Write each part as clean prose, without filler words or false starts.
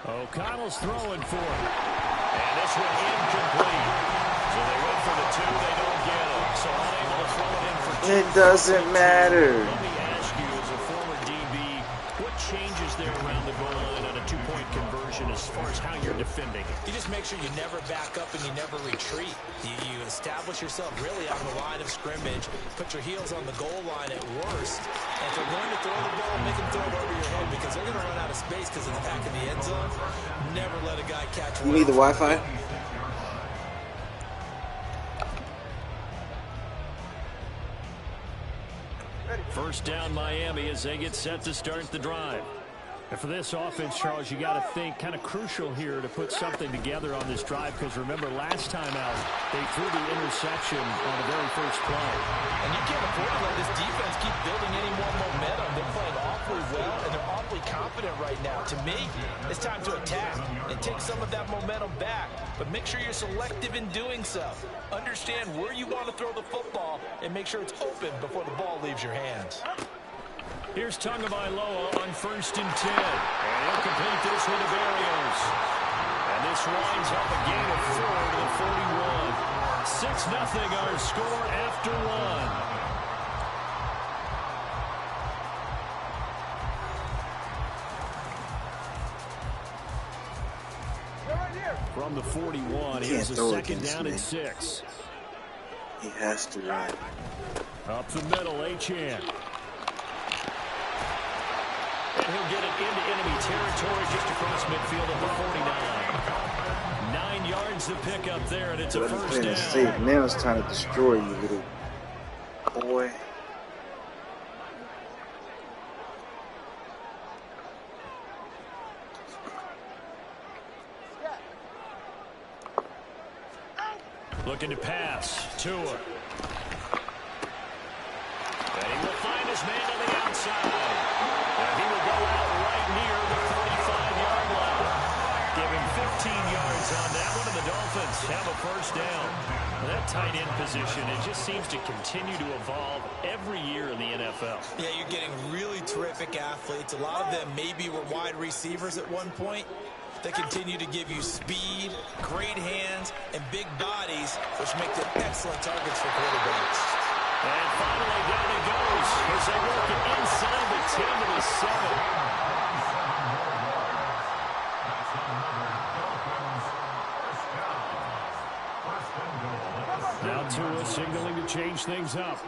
O'Connell's throwing for it. And this one incomplete. So they went for the 2, they don't get it. So unable to throw it in for 2. It doesn't matter. Let me ask you, as a former DB, what changes there around the goal line on a 2-point conversion as far as how you're defending it? You just make sure you never back up and you never retreat. You establish yourself really on the line of scrimmage, put your heels on the goal line at worst, and if they're going to throw the ball, make them throw it over your head because they're going to run out of space because of the back of the end zone. Never let a guy catch one. You need the Wi-Fi? First down Miami as they get set to start the drive. And for this offense, Charles, you got to think kind of crucial here to put something together on this drive because remember last time out they threw the interception on the very first play. And you can't afford to let this defense keep building any more momentum. They're playing awfully well and they're awfully confident right now. To me, it's time to attack and take some of that momentum back. But make sure you're selective in doing so. Understand where you want to throw the football and make sure it's open before the ball leaves your hands. Here's Tagovailoa on 1st and 10. And he'll complete this with the Barrios. And this winds up a gain of 4 to the 41. 6-0 our score after 1. From the 41, here's a second down and 6. He has to run. Up the middle, Achane. And he'll get it into enemy territory just across midfield at the 49. 9 yards to pick up there, and it's a first down. Safe. Now it's time to destroy you, little boy. Looking to pass. Tua. And he will find his man on the outside. And he will go out right near the 45-yard line. Give him 15 yards on that one, and the Dolphins have a first down. That tight end position, it just seems to continue to evolve every year in the NFL. Yeah, you're getting really terrific athletes. A lot of them maybe were wide receivers at one point. They continue to give you speed, great hands, and big bodies, which make them excellent targets for quarterbacks. And finally, down he goes as they work it inside the 10 to the 7. Now Tua signaling to change things up.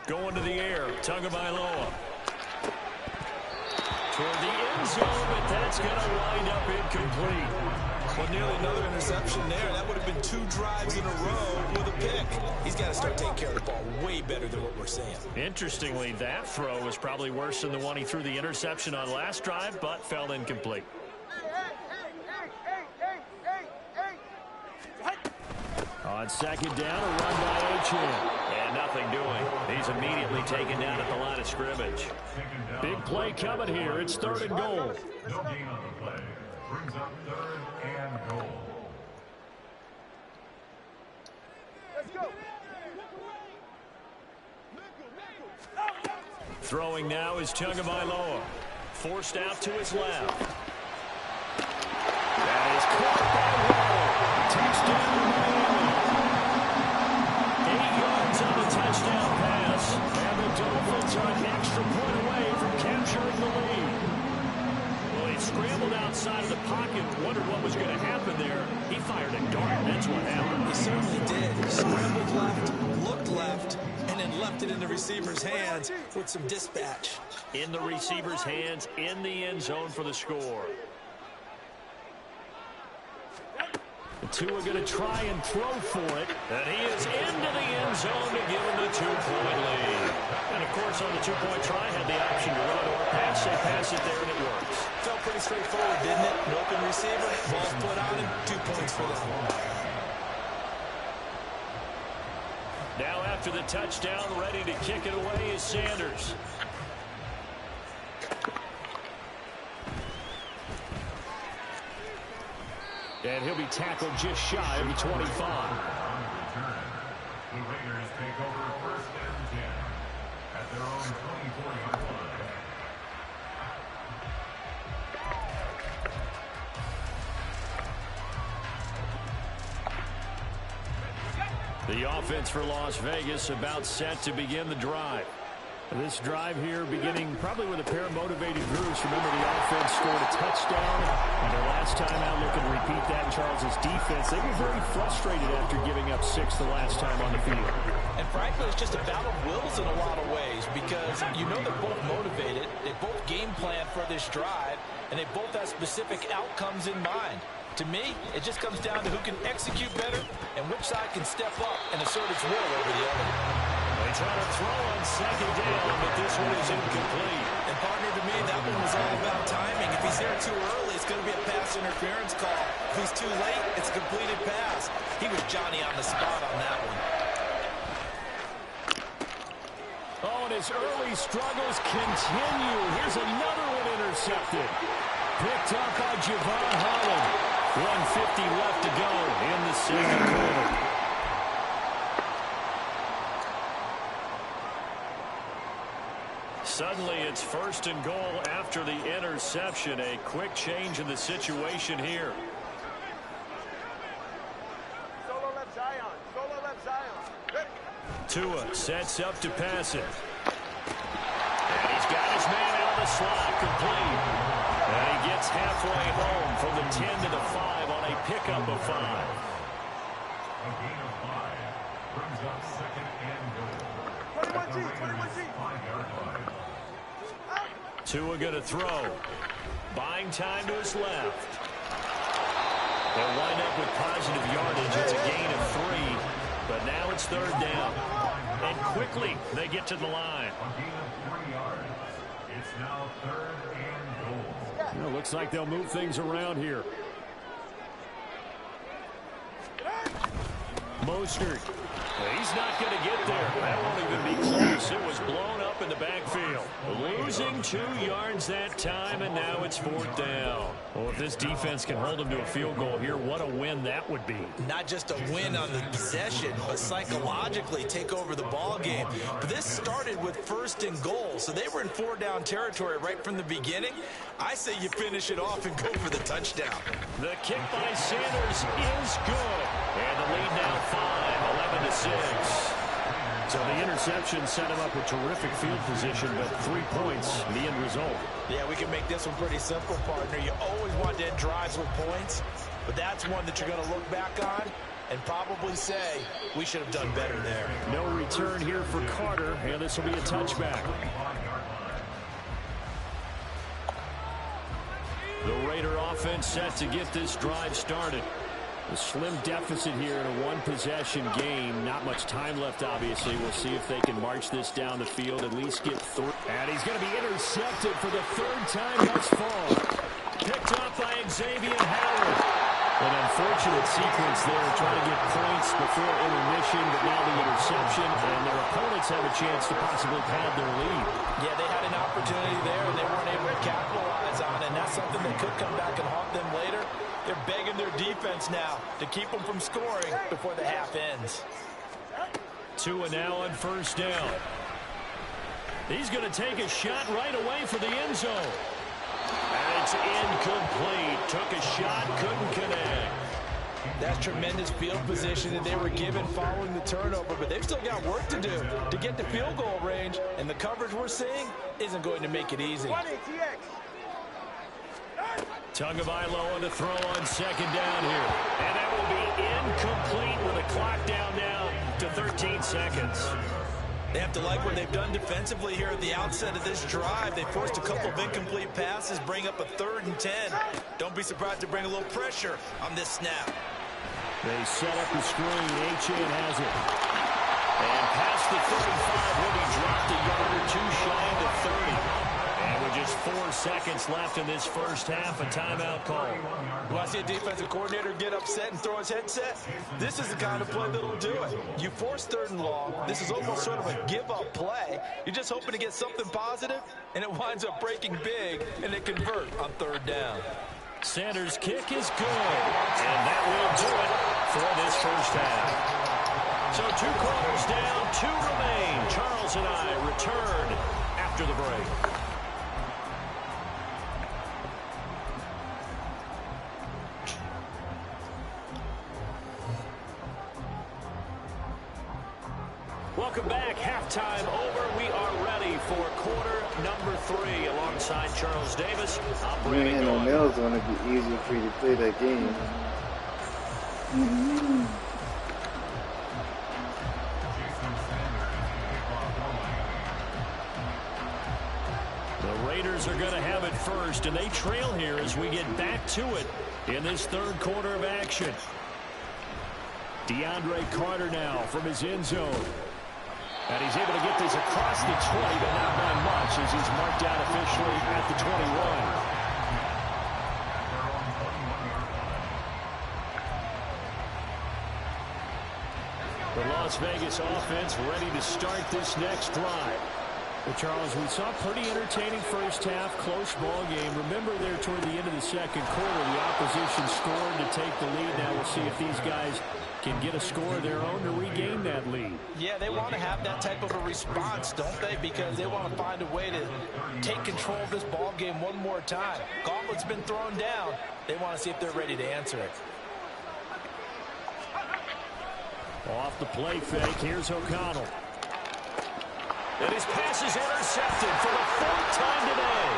Going to the air, Tagovailoa. Toward the end zone, but that's going to wind up incomplete. Well, nearly another interception there. That would have been 2 drives in a row with a pick. He's got to start taking care of the ball way better than what we're seeing. Interestingly, that throw was probably worse than the one he threw the interception on last drive, but fell incomplete. On second down, a run by Achane. And nothing doing. He's immediately taken down at the line of scrimmage. Big play coming here. It's 3rd and goal. No gain on the play. Brings up 3rd and goal. Let's go. Throwing now is Tagovailoa. Forced out to his left. That is caught by Waddle. Touchdown Miami. 8 yards on the touchdown pass. And the Dolphins are an extra point away from capturing the lead. Well, he scrambled outside of the pocket, wondered what was going to happen there. He fired a dart. That's what happened. He certainly did. Scrambled left, looked left, and then left it in the receiver's hands with some dispatch. In the receiver's hands, in the end zone for the score. Tua going to try and throw for it. And he is into the end zone to give him a 2-point lead. And, of course, on the 2-point try, had the option to run or pass. They pass it there, and it works. Felt pretty straightforward, didn't it? An open receiver, ball's put on him, 2 points for them. Now, after the touchdown, ready to kick it away is Sanders. And he'll be tackled just shy of the 25. The Raiders take over 1st and 10 at their own 24-yard line. The offense for Las Vegas about set to begin the drive. This drive here beginning probably with a pair of motivated groups. Remember, the offense scored a touchdown and their last time out, looking to repeat that in Charles' defense. They were very frustrated after giving up 6 the last time on the field. And frankly, it's just a battle of wills in a lot of ways, because you know they're both motivated, they both game plan for this drive, and they both have specific outcomes in mind. To me, it just comes down to who can execute better and which side can step up and assert its will over the other. They try to throw on 2nd down, but this one is incomplete. And partner, to me, that one was all about timing. If he's there too early, it's going to be a pass interference call. If he's too late, it's a completed pass. He was Johnny on the spot on that one. Oh, and his early struggles continue. Here's another one intercepted. Picked up by Javon Holland. 1:50 left to go in the 2nd quarter. Suddenly, it's 1st and goal after the interception. A quick change in the situation here. Solo left Zion. Solo left Zion. Ready. Tua sets up to pass it. And he's got his man out of the slot, complete. And he gets halfway home from the 10 to the 5 on a pickup of 5. A gain of 5 brings up 2nd and goal. 21G. 5-yard line. Tua going to throw. Buying time to his left. They'll wind up with positive yardage. It's a gain of 3. But now it's 3rd down. And quickly they get to the line. A gain of 3 yards. It's now 3rd and goal. Well, looks like they'll move things around here. Mostert. He's not going to get there. That won't even be close. It was blown up in the backfield. Losing 2 yards that time, and now it's 4th down. Well, if this defense can hold them to a field goal here, what a win that would be. Not just a win on the possession, but psychologically take over the ball game. But this started with 1st and goal, so they were in 4-down territory right from the beginning. I say you finish it off and go for the touchdown. The kick by Sanders is good. And the lead now 5, 11-6. So the interception set him up with terrific field position, but 3 points, the end result. Yeah, we can make this one pretty simple, partner. You always want to end drives with points, but that's one that you're going to look back on and probably say, we should have done better there. No return here for Carter, and this will be a touchback. The Raider offense set to get this drive started. A slim deficit here in a one-possession game. Not much time left, obviously. We'll see if they can march this down the field, at least get through. And he's going to be intercepted for the 3rd time thus far. Picked up by Xavier Howard. An unfortunate sequence there, trying to get points before intermission, but now the interception, and their opponents have a chance to possibly pad their lead. Yeah, they had an opportunity there, and they weren't able to capitalize on it, and that's something that could come back and haunt them later. They're begging their defense now to keep them from scoring before the half ends. Tua now on 1st down. He's going to take a shot right away for the end zone. And it's incomplete. Took a shot, couldn't connect. That's tremendous field position that they were given following the turnover, but they've still got work to do to get to field goal range, and the coverage we're seeing isn't going to make it easy. Tagovailoa on the throw on 2nd down here. And that will be incomplete with a clock down now to 13 seconds. They have to like what they've done defensively here at the outset of this drive. They forced a couple of incomplete passes, bring up a 3rd and 10. Don't be surprised to bring a little pressure on this snap. They set up the screen. Achane has it. And past the 35 will be dropped a yard or 2 shy of the 30. And with just 4 seconds left in this 1st half, a timeout call. Do I see a defensive coordinator get upset and throw his headset? This is the kind of play that'll do it. You force 3rd and long. This is almost sort of a give-up play. You're just hoping to get something positive, and it winds up breaking big, and they convert on 3rd down. Sanders' kick is good. And that will do it for this 1st half. So 2 quarters down, 2 remain. Charles and I return after the break. Welcome back. Halftime over. We are ready for quarter number 3 alongside Charles Davis. I'm You ain't Brandon had no Gaudin. nails on, it'd be easier for you to play that game. The Raiders are going to have it first, and they trail here as we get back to it in this 3rd quarter of action. DeAndre Carter now from his end zone. And he's able to get this across the 20, but not by much as he's marked out officially at the 21. The Las Vegas offense ready to start this next drive. Well, Charles, we saw a pretty entertaining first half, close ball game. Remember there toward the end of the 2nd quarter, the opposition scored to take the lead. Now we'll see if these guys can get a score of their own to regain that lead. Yeah, they want to have that type of a response, don't they? Because they want to find a way to take control of this ball game one more time. Gauntlet's been thrown down. They want to see if they're ready to answer it. Off the play fake, here's O'Connell. And his pass is intercepted for the 4th time today.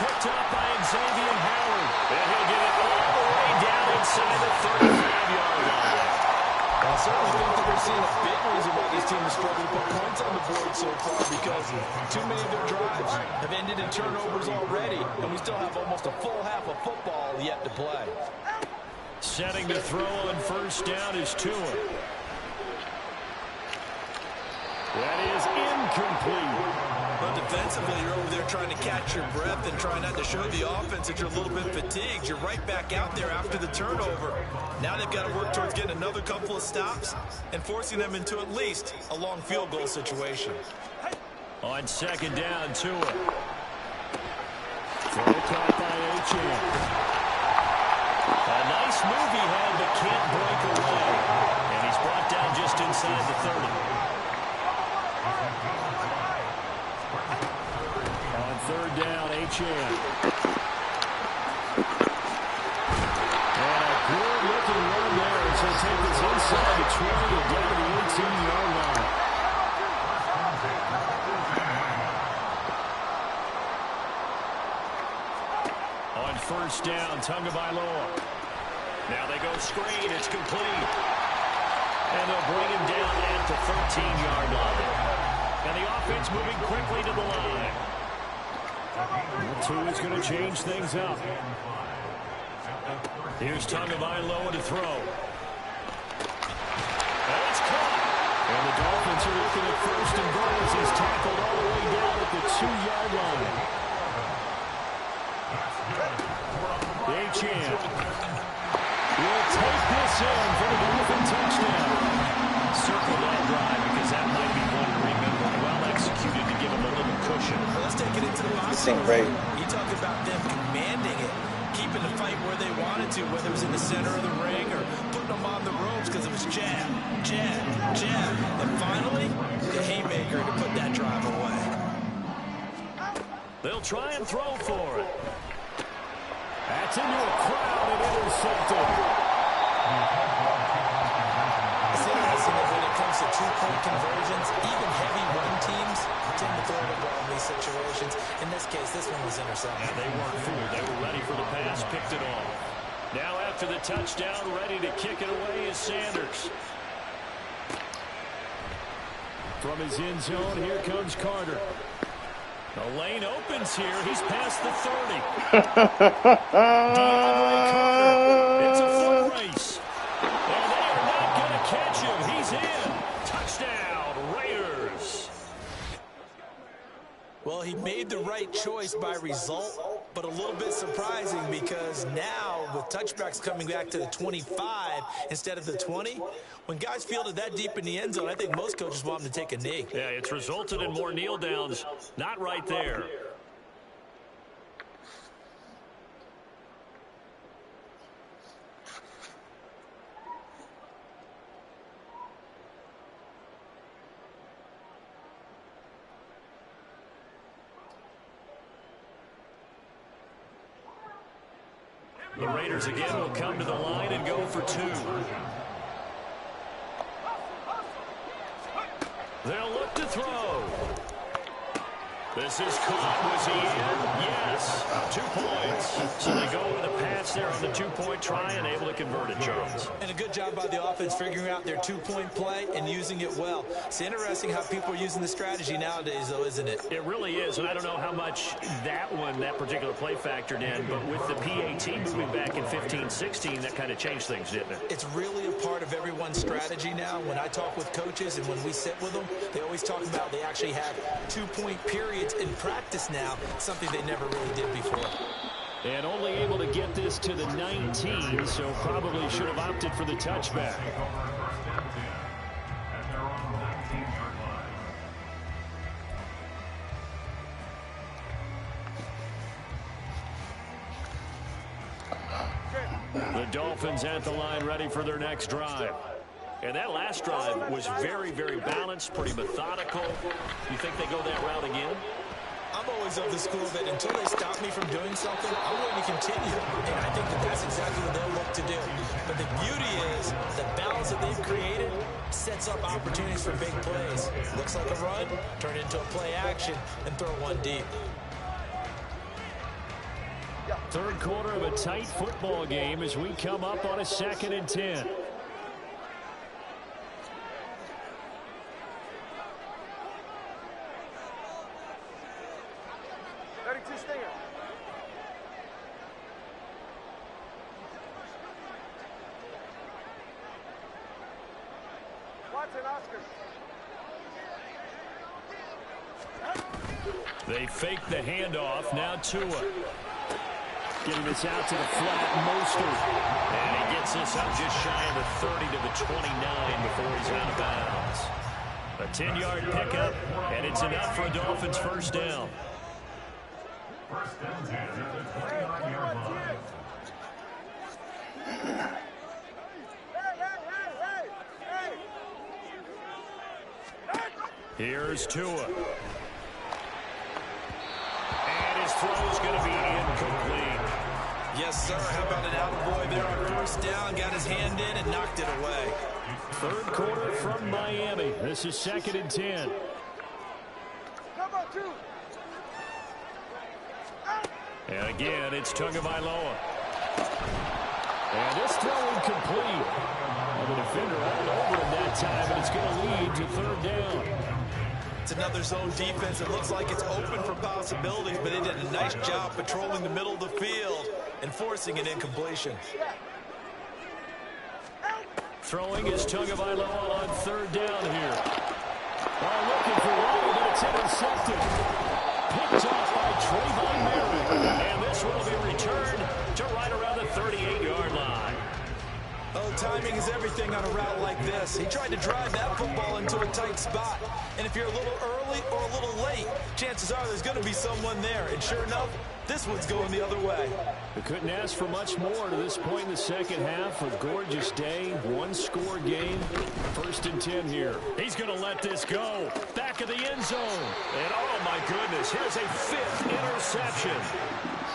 Picked up by Xavier Howard. And he'll get it all the way down inside the 35-yard line. I certainly think that we're seeing a big reason why this team is struggling to put points on the board so far, because too many of their drives have ended in turnovers already, and we still have almost a full half of football yet to play. Setting to throw on 1st down is Tua. That is incomplete. But defensively, you're over there trying to catch your breath and try not to show the offense that you're a little bit fatigued. You're right back out there after the turnover. Now they've got to work towards getting another couple of stops and forcing them into at least a long field goal situation. On 2nd down, Tua. Throw caught by Achane. A nice move he had, but can't break away. And he's brought down just inside the 30. On 3rd down, Achane. And a good-looking run there as they take this inside the 20 and down to the 18-yard line. On 1st down, Tagovailoa. Now they go screen. It's complete. And they'll bring him down at the 13-yard line. And the offense moving quickly to the line. Tua's going to change things up. Here's Tagovailoa to throw. And it's caught. And the Dolphins are looking at 1st and goal as he's tackled all the way down at the 2-yard line. Achane will take this in for the Dolphin touchdown. Circle that drive because that might be one to remember. Well executed to give him a little cushion. Well, let's take it into the box. You talk about them commanding it, keeping the fight where they wanted to, whether it was in the center of the ring or putting them on the ropes because it was jab, jab, jab. And finally, the haymaker to put that drive away. They'll try and throw for it. That's into a crowd and intercepted. It's interesting that when it comes to 2-point conversions, even heavy run teams tend to throw the ball in these situations. In this case, this one was intercepted. And they weren't fooled. They were ready for the pass, picked it off. Now after the touchdown, ready to kick it away is Sanders. From his end zone, here comes Carter. The lane opens here. He's past the 30. DeAndre Carter. It's a foot race. And they are not going to catch him. He's in. Touchdown, Raiders. Well, he made the right choice by result, but a little bit surprising because now with touchbacks coming back to the 25 instead of the 20, when guys field it that deep in the end zone, I think most coaches want them to take a knee. Yeah, it's resulted in more kneel downs. Not right there. The Raiders again will come to the line and go for 2. They'll look to throw. This is caught. Was he in? Yes. 2 points. So they go with a pass there on the 2-point try and able to convert it, Charles. And a good job by the offense figuring out their 2-point play and using it well. It's interesting how people are using the strategy nowadays, though, isn't it? It really is, and I don't know how much that particular play factored in, but with the PAT moving back in 15-16, that kind of changed things, didn't it? It's really a part of everyone's strategy now. When I talk with coaches and when we sit with them, they always talk about they actually have 2-point periods in practice now, something they never really did before. And only able to get this to the 19, so probably should have opted for the touchback. The Dolphins at the line ready for their next drive. And that last drive was very, very balanced, pretty methodical. You think they go that route again? I'm always of the school that until they stop me from doing something, I'm going to continue. And I think that that's exactly what they'll look to do. But the beauty is the balance that they've created sets up opportunities for big plays. Looks like a run, turn it into a play action, and throw one deep. Third quarter of a tight football game as we come up on a 2nd and 10. They fake the handoff. Now Tua. Getting this out to the flat. Mostert. And he gets this up just shy of the 30 to the 29 before he's out of bounds. A 10-yard pickup, and it's enough for a Dolphins first down. First and 10 at the 29-yard line. Here's Tua. And his throw is going to be incomplete. Yes, sir. How about an attaboy there on first down? Got his hand in and knocked it away. Third quarter from Miami. This is 2nd and 10. And again, it's Tagovailoa. And this throw incomplete. The defender all over him that time, and it's going to lead to 3rd down. It's another zone defense. It looks like it's open for possibilities, but they did a nice job patrolling the middle of the field and forcing an incompletion. Throwing is Tagovailoa on 3rd down here. Looking for one, but it's intercepted. Picked off by Trayvon Merrick. And this will be returned to right around the 38-yard line. Oh, timing is everything on a route like this. He tried to drive that football into a tight spot. And if you're a little early or a little late, chances are there's going to be someone there. And sure enough, this one's going the other way. We couldn't ask for much more to this point in the second half. A gorgeous day, one-score game. 1st and 10 here. He's going to let this go. Back of the end zone. And oh, my goodness, here's a 5th interception.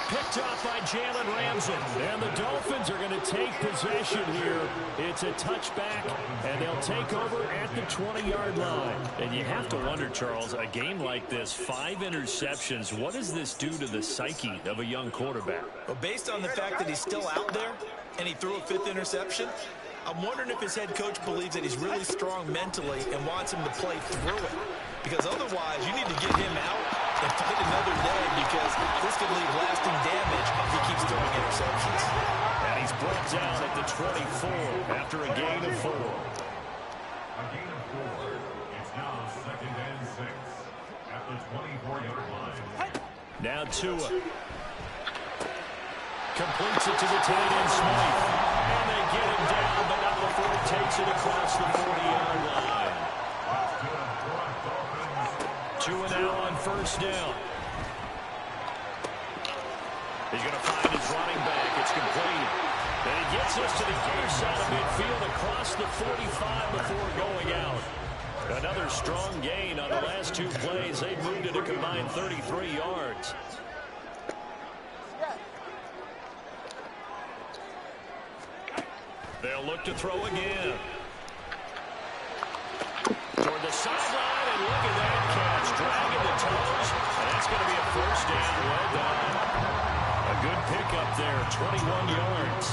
Picked off by Jalen Ramsey. And the Dolphins are going to take possession here. It's a touchback, and they'll take over at the 20-yard line. And you have to wonder, Charles, a game like this, 5 interceptions, what does this do to the psyche of a young quarterback? Well, based on the fact that he's still out there and he threw a 5th interception, I'm wondering if his head coach believes that he's really strong mentally and wants him to play through it. Because otherwise, you need to get him out and fight another day, because this could leave lasting damage if he keeps throwing interceptions. And he's brought down at the 24 after a gain of 4. A gain of 4. It's now 2nd and 6 at the 24-yard line. Now Tua. Completes it to the tight end, Smith. And they get him down, but not before he takes it across the 40-yard line. Tua now on 1st down. He's going to find his running back. It's complete. And he gets us to the other side of midfield across the 45 before going out. Another strong gain on the last 2 plays. They moved it a combined 33 yards. They'll look to throw again. Toward the sideline, and look at that catch. Dragging the toes, and that's going to be a first down. Well done. A good pickup there, 21 yards.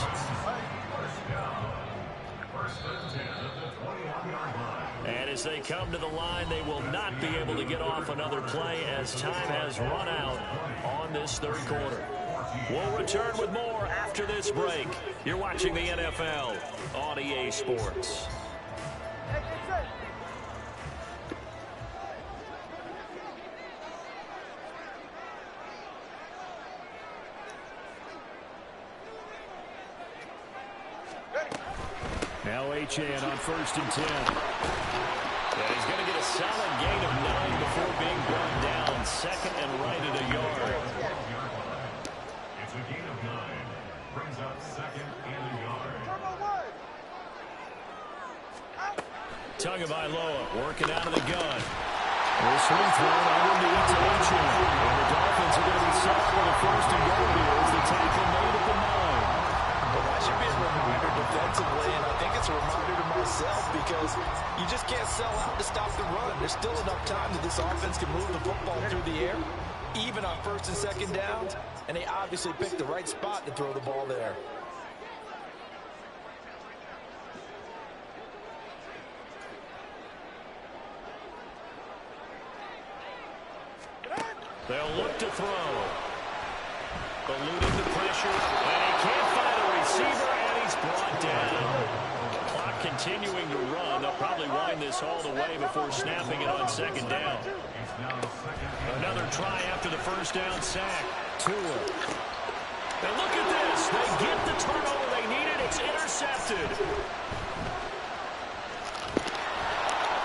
First and 10 at the 21-yard line. And as they come to the line, they will not be able to get off another play as time has run out on this third quarter. We'll return with more after this break. You're watching the NFL on EA Sports. Now Achane on first and 10. Yeah, he's going to get a solid gain of 9 before being brought down. Second and right at a yard. It's a gain of 9. Brings up second and a yard. Tagovailoa working out of the gun. This one thrown underneath to Achane. And the Dolphins are going to be set up for the first and goal here as the tackle made at the 9. Well, that should be a reminder defensively, and I think it's a reminder to myself because you just can't sell out to stop the run. There's still enough time that this offense can move the football through the air, even on first and second downs, and they obviously picked the right spot to throw the ball there. They'll look to throw. Eluding the pressure, and he can't find a receiver, and he's brought down. Clock continuing to run. They'll probably wind this all the way before snapping it on second down. Another try after the first down sack. Tua. And look at this. They get the turnover they needed. It's intercepted.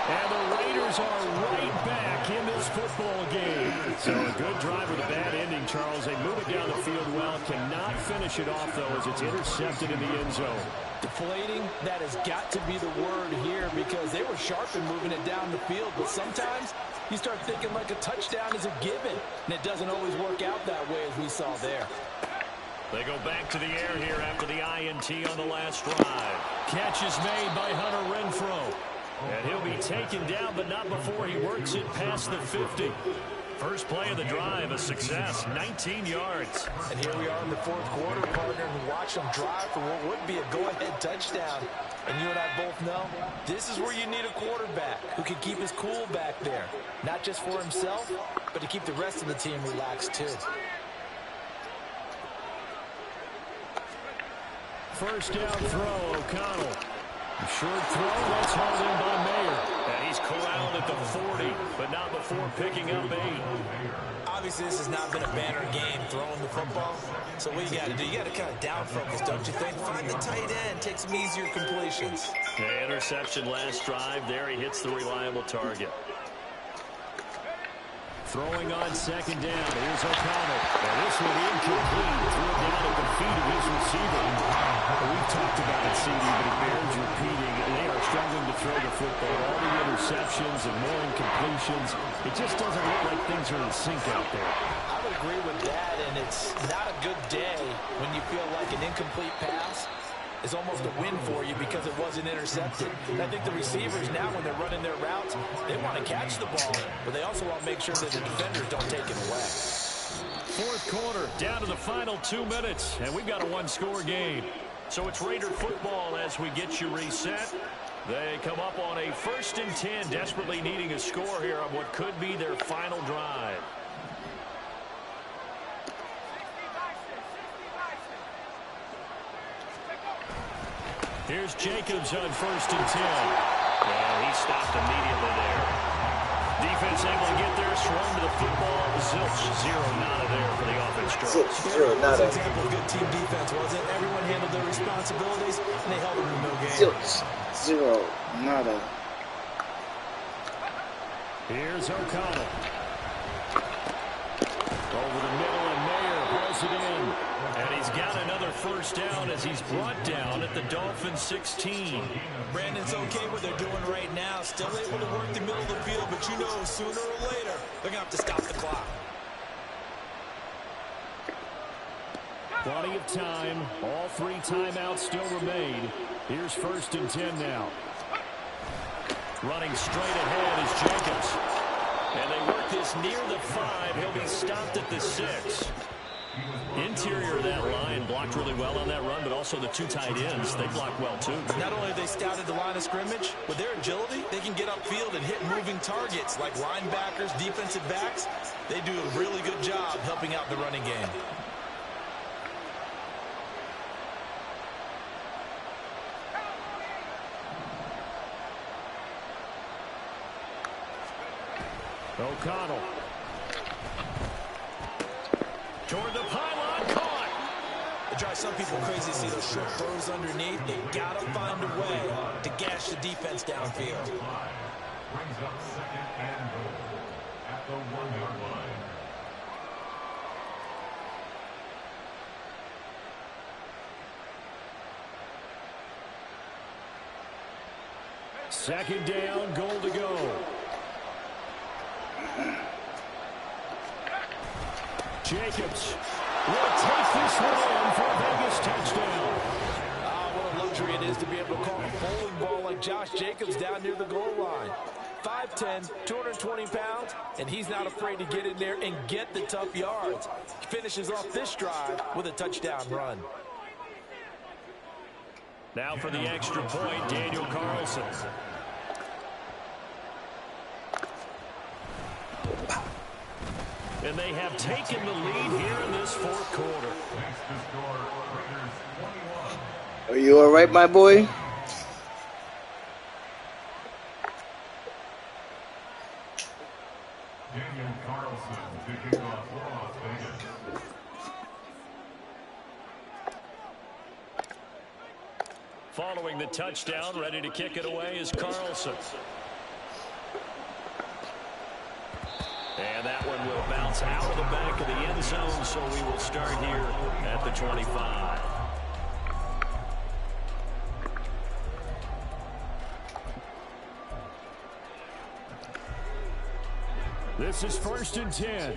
And the Raiders are right back in this football game. So a good drive with a bad ending, Charles. They move it down the field well. Cannot finish it off, though, as it's intercepted in the end zone. Deflating, that has got to be the word here because they were sharp in moving it down the field. But sometimes you start thinking like a touchdown is a given. And it doesn't always work out that way as we saw there. They go back to the air here after the INT on the last drive. Catch is made by Hunter Renfrow. And he'll be taken down, but not before he works it past the 50. First play of the drive, a success, 19 yards. And here we are in the fourth quarter, partner, and watch them drive for what would be a go-ahead touchdown. And you and I both know this is where you need a quarterback who can keep his cool back there. Not just for himself, but to keep the rest of the team relaxed too. First down throw, O'Connell. Short throw, that's hauled in by Mayer. And he's corralled at the 40, but not before picking up 8. Obviously, this has not been a banner game throwing the football. So what you got to do, you got to kind of down focus, don't you think? Find the tight end, take some easier completions. The interception last drive. There he hits the reliable target. Throwing on second down. Here's O'Connell. And this one incomplete. Threw it down at the feet of his receiver. We've talked about it, CD, but it bears repeating. They are struggling to throw the football. All the interceptions and more incompletions. It just doesn't look like things are in sync out there. I would agree with that, and it's not a good day when you feel like an incomplete pass is almost a win for you because it wasn't intercepted. And I think the receivers now, when they're running their routes, they want to catch the ball, but they also want to make sure that the defenders don't take it away. Fourth quarter, down to the final 2 minutes, and we've got a one-score game. So it's Raider football as we get you reset. They come up on a 1st and 10, desperately needing a score here on what could be their final drive. Here's Jacobs on 1st and 10. And he stopped immediately there. Defense able to get there, strong to the football. Zilch, 0-nada there for the offense. Zilch, 0-nada. Example of good team defense, wasn't it? Everyone handled their responsibilities, and they held them to no gain. Zilch, 0-nada. Here's O'Connell. Over the middle, and Mayer hauls it in. And he's got another first down as he's brought down at the Dolphins 16. Brandon's okay what they're doing right now. Still able to work the middle of the field, but you know sooner or later they're going to have to stop the clock. Plenty of time. All 3 timeouts still remain. Here's 1st and 10 now. Running straight ahead is Jacobs. And they work this near the 5. He'll be stopped at the 6. Interior of that line blocked really well on that run, but also the 2 tight ends, they blocked well too. Not only have they scouted the line of scrimmage, with their agility, they can get upfield and hit moving targets like linebackers, defensive backs. They do a really good job helping out the running game. O'Connell. Toward the pylon, caught. It drives some people crazy to see those short throws underneath. They got to find a way to gash the defense downfield. Brings up 2nd and goal at the 1-yard line. Second down, goal to go. Jacobs will take this one in for a Vegas touchdown. What a luxury it is to be able to call a bowling ball like Josh Jacobs down near the goal line. 5'10", 220 pounds, and he's not afraid to get in there and get the tough yards. He finishes off this drive with a touchdown run. Now for the extra point, Daniel Carlson. And they have taken the lead here in this 4th quarter. Are you all right, my boy? Daniel Carlson to kick off for Las Vegas. Following the touchdown, ready to kick it away is Carlson. And that one will bounce out of the back of the end zone, so we will start here at the 25. This is 1st and 10.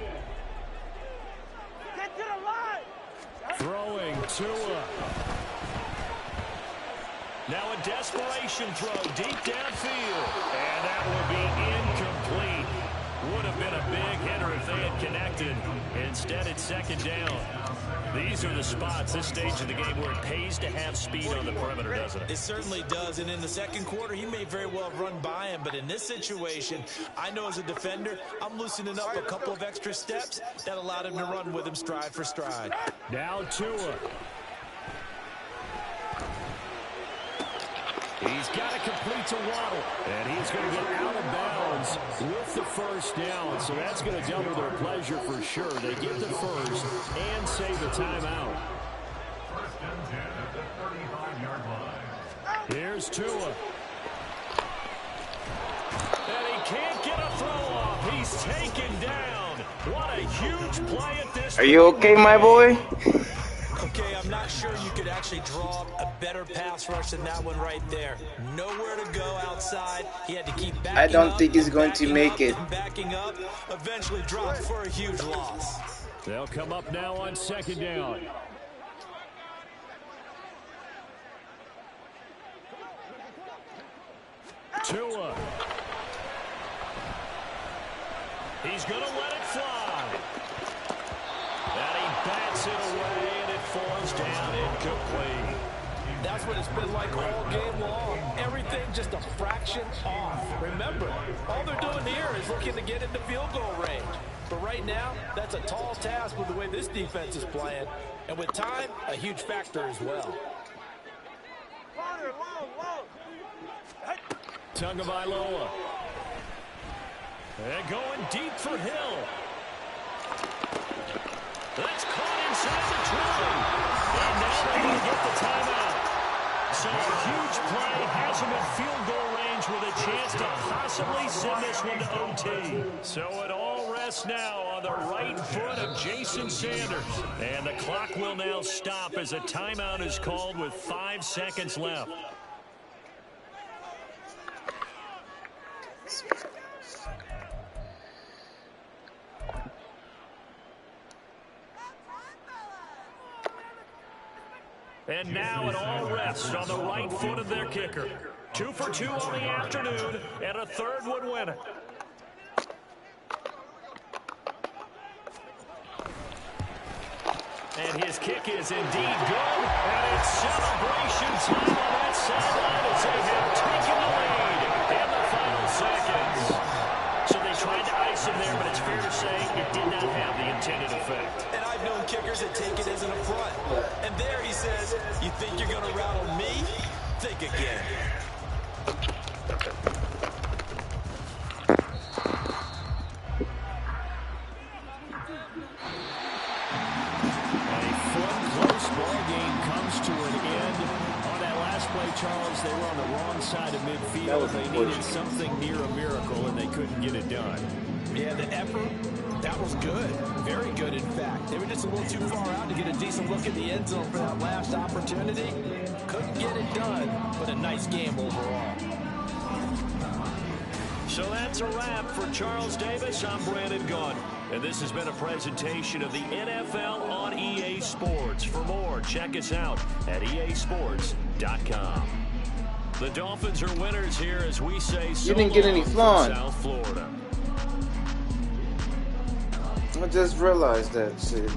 Get to the line! Throwing Tua. Now a desperation throw deep downfield. And that will be incomplete. Would have been a big hitter if they had connected. Instead, it's 2nd down. These are the spots, this stage of the game, where it pays to have speed on the perimeter, doesn't it? It certainly does, and in the 2nd quarter, he may very well run by him, but in this situation, I know as a defender, I'm loosening up a couple of extra steps that allowed him to run with him stride for stride. Now Tua. He's got to complete to Waddle. And he's going to get out of bounds with the 1st down. So that's going to double their pleasure for sure. They get the 1st and save the timeout. 1st and 10 at the 35-yard line. Here's Tua. And he can't get a throw off. He's taken down. What a huge play at this. Are you okay, my boy? Okay, I'm not sure you could actually draw up a better pass rush than that one right there. Nowhere to go outside. He had to keep backing up. I don't think he's going to make it. Backing up, eventually dropped for a huge loss. They'll come up now on 2nd down. Tua. He's going to let it fly. And he bats it away, and it falls down incomplete. That's what it's been like all game long. Everything just a fraction off. Remember, all they're doing here is looking to get into field goal range. But right now, that's a tall task with the way this defense is playing. And with time, a huge factor as well. Tagovailoa. And going deep for Hill. That's caught inside the 20. And now they're going to get the timeout. So a huge play has him at field goal range with a chance to possibly send this one to OT. So it all rests now on the right foot of Jason Sanders. And the clock will now stop as a timeout is called with 5 seconds left. And now it all rests on the right foot of their kicker. 2 for 2 on the afternoon, and a third would win it. And his kick is indeed good, and it's celebration time on that sideline as they have taken the lead in the final seconds. So they tried to ice him there, but it's fair to say it did not have the intended effect. And I've known kickers that take it as an affront. And there he says, you think you're going to rattle me? Think again. Charles, they were on the wrong side of midfield. They needed something near a miracle, and they couldn't get it done. Yeah, the effort, that was good. Very good, in fact. They were just a little too far out to get a decent look at the end zone for that last opportunity. Couldn't get it done, but a nice game overall. So that's a wrap for Charles Davis. I'm Brandon Gunn. And this has been a presentation of the NFL on EA Sports. For more, check us out at easports.com. The Dolphins are winners here as we say so. You didn't get any flan. South Florida. I just realized that shit.